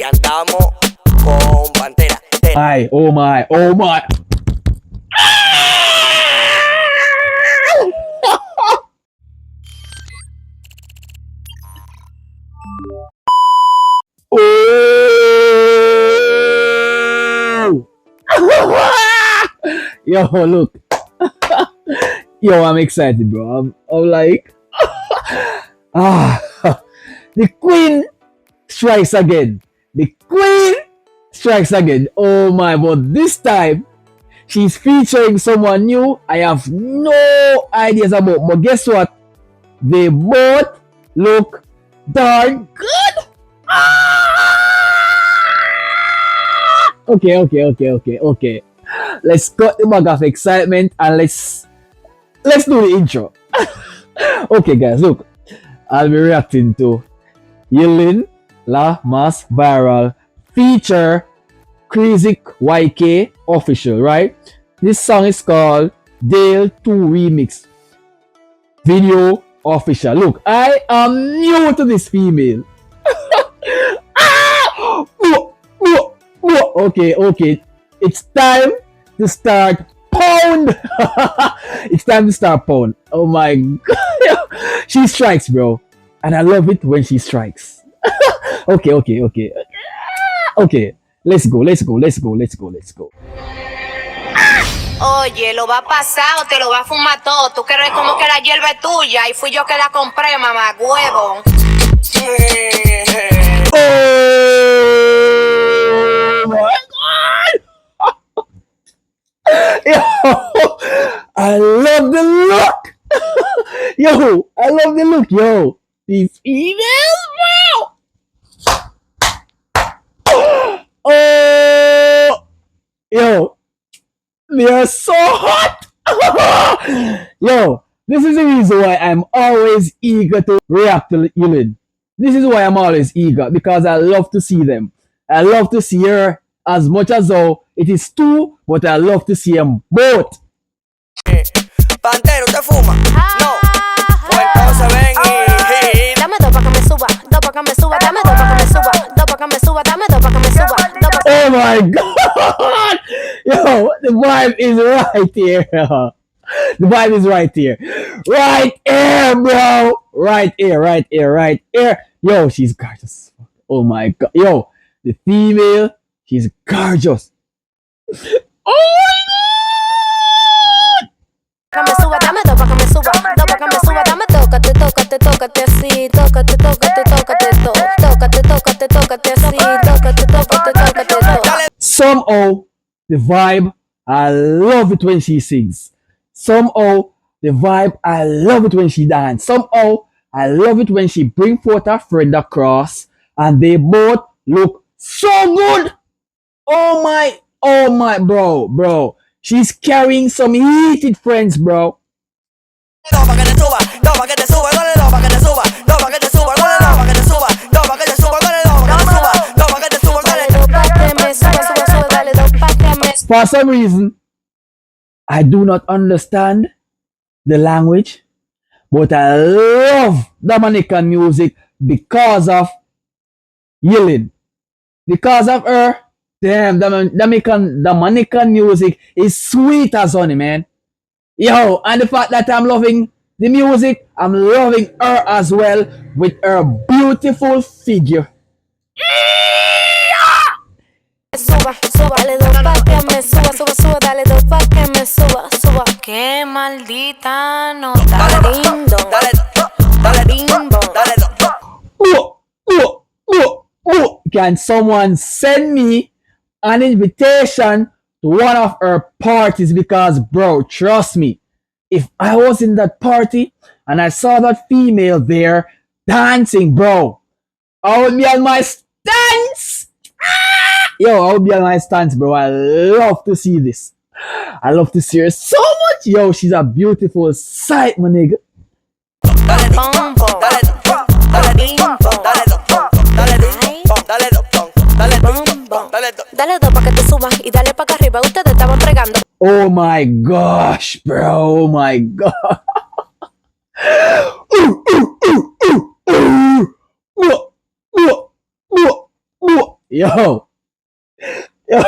andamos con Pantera. Oh my, oh my. Oh! Yo, look. Yo, I'm excited, bro. I'm like, the queen strikes again. The queen strikes again. Oh my, but this time she's featuring someone new I have no ideas about. But guess what? They both look darn good. Okay. Let's cut the bag of excitement and let's do the intro. Okay, guys, look. I'll be reacting to Yailin La Mas Viral feature Crazy YK Official, right? This song is called Dale 2 Remix. Video Official. Look, I am new to this female. Okay. It's time to start pound. It's time to start pound. Oh my god. She strikes, bro. And I love it when she strikes. Okay. Okay. Let's go. Oye, lo va a pasar o te lo va a fumar todo. Tú crees como que la hierba es tuya y fui yo que la compré, mamá, huevo. Oh my god! Yo, I love the look. Yo, I love the look. Yo, these females, bro. Oh, yo, they are so hot. Yo, this is the reason why I'm always eager to react to Yailin. This is why I'm always eager, because I love to see them. I love to see her as much as though it is two, but I love to see them both. Pantero, ¿te fuma? No. Pues entonces ven y dame dos pa' que me suba, dos pa' que me suba, dame dos pa' que me suba, dos pa' que me suba, dame dos pa' que me suba. Oh my god! Yo, the vibe is right here. The vibe is right here. Right here, bro. Right here. Yo, she's gorgeous. Oh my god. Yo, the female, she's gorgeous. Oh my god! Me suba, dame dos pa' que me suba, dos pa' que me suba, dame tócate así, tócate así, tócate todo. Somehow, the vibe, I love it when she sings. Somehow, the vibe, I love it when she dance. Somehow, I love it when she bring forth her friend across and they both look so good. Oh my, bro. She's carrying some heated friends, bro. For some reason, I do not understand the language, but I love Jamaican music because of Yailin. Because of her, damn, Jamaican music is sweet as honey, man. Yo, and the fact that I'm loving the music, I'm loving her as well with her beautiful figure. Suba, dale dos pa' que me suba, dale dos pa' que me suba. Qué maldita nota. Can someone send me an invitation to one of her parties? Because, bro, trust me, if I was in that party and I saw that female there dancing, bro, I would be on my stance. Yo, I would be on my stance, bro. I love to see this. I love to see her so much. Yo, she's a beautiful sight, my nigga. Dale dos pa' que te subas y dale pa' que arriba. Ustedes estaban pregando. Oh my gosh, bro. Oh my god. Yo. Yo.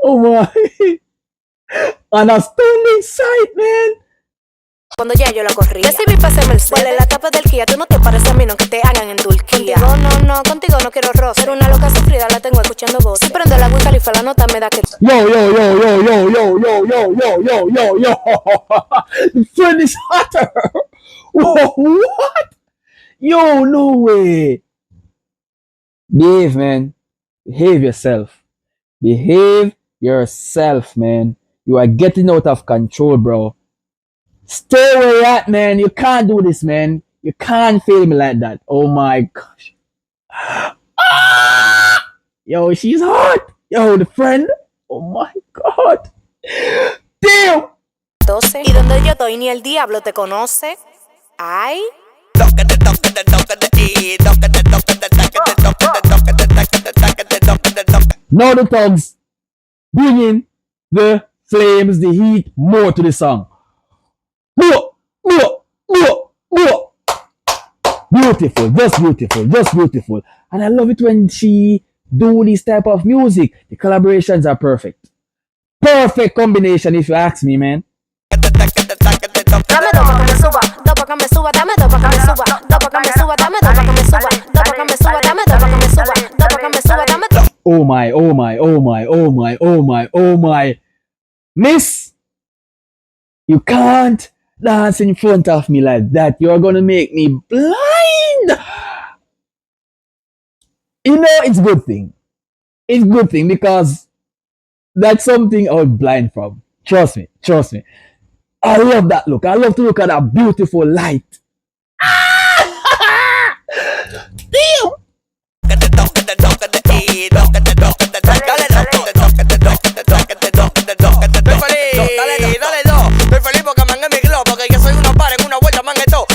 Oh my. An astounding sight, man. Cuando ya yo la corrí. Recibí pase Mercedes. Vale la tapa del Kia. Tú no te pareces a mí, no que te hagan en Turquía. Contigo no quiero roce. Pero una loca sufrida la tengo escuchando voces. Si prendo la Wiz Khalifa, la nota me da que. Yo. The friend is hotter. Whoa, what? Yo, no way. Behave, man. Behave yourself. Behave yourself, man. You are getting out of control, bro. Stay where you're at, man. You can't do this, man. You can't fail me like that. Oh my gosh. Ah! Yo, she's hot. Yo, the friend. Oh my god. Damn. 12. Y donde yo estoy, ni el diablo te conoce. Ay. Now the thugs bringing the flames, the heat more to the song. Beautiful, just beautiful. And I love it when she do this type of music. The collaborations are perfect. Perfect combination if you ask me, man. Dame dos pa' que me suba, dos pa' que me suba, dame dos pa' que me suba, dos pa' que me suba, dame dos pa' que me suba, dos pa' que me suba, dame dos pa' que me suba, dos pa' que me suba, dame dos. Oh my, oh my, oh my, oh my, oh my, oh my. Miss, you can't dance in front of me like that. You're gonna make me blind. You know, it's a good thing. It's a good thing because that's something I was blind from. Trust me, trust me. I love that look. I love to look at that beautiful light. Damn!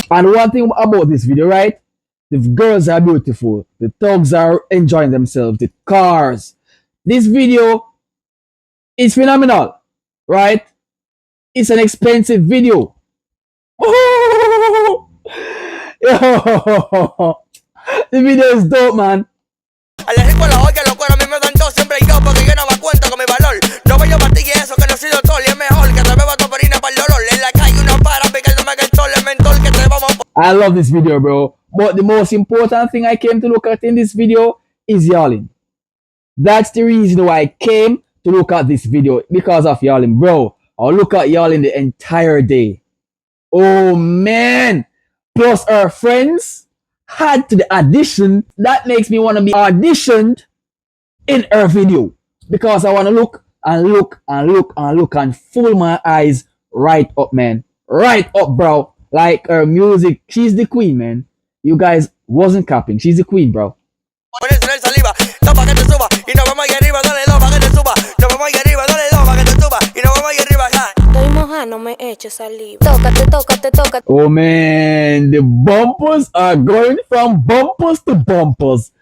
And one thing about this video, right? The girls are beautiful. The thugs are enjoying themselves. The cars. This video is phenomenal, right? It's an expensive video. Oh! Yo! The video is dope, man. I love this video, bro. But the most important thing I came to look at in this video is Yailin. That's the reason why I came to look at this video, because of Yailin, bro. I'll look at Yailin the entire day. Oh man! Plus her friends had to the audition. That makes me want to be auditioned in her video, because I want to look and look and look and look and fool my eyes right up, man. Right up, bro. Like her music, she's the queen, man. You guys wasn't capping. She's the queen, bro. No me eches saliva. Tócate, tócate, tócate. Oh man, the bumpers are going from bumpers to bumpers.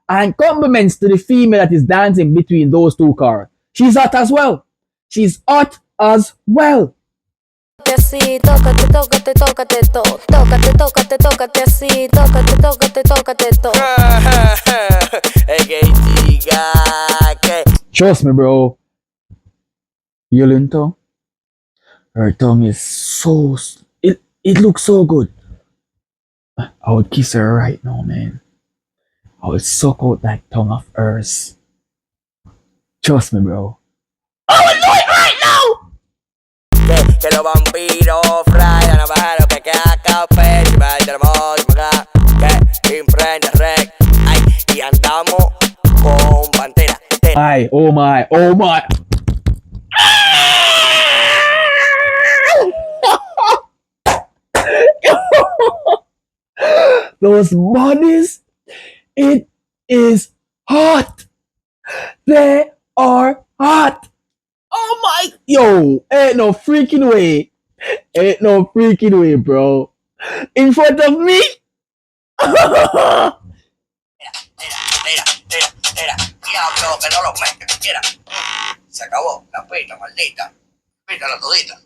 And compliments to the female that is dancing between those two cars. She's hot as well. She's hot as well. Así, tócate, tócate, tócate todo. Tócate, tócate, tócate así. Tócate, tócate, tócate todo. Trust me, bro. Yailin tongue. Her tongue is so. It looks so good. I would kiss her right now, man. I would suck out that tongue of hers. Trust me, bro. I would do it right now! Que los vampiros fraidan a bajar que acá pecho y tenemos que imprende rec. Ay, y andamos con pantera. Ay, oh my, oh my. Those bodies, it is hot. They are hot. Oh my, yo, ain't no freaking way. Ain't no freaking way, bro. In front of me? Mira, diablo, que no lo metes, mira. Se acabó, la pita, maldita. Pítala todita.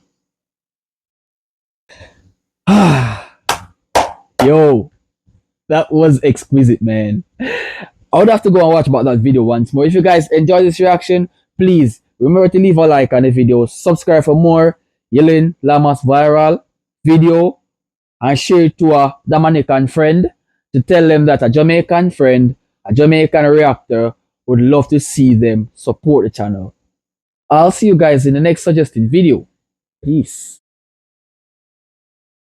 Yo, that was exquisite, man. I would have to go and watch about that video once more. If you guys enjoy this reaction, please remember to leave a like on the video, subscribe for more Yailin Lamas viral video, and share it to a Dominican friend to tell them that a Jamaican friend, a Jamaican reactor would love to see them support the channel. I'll see you guys in the next suggested video. Peace.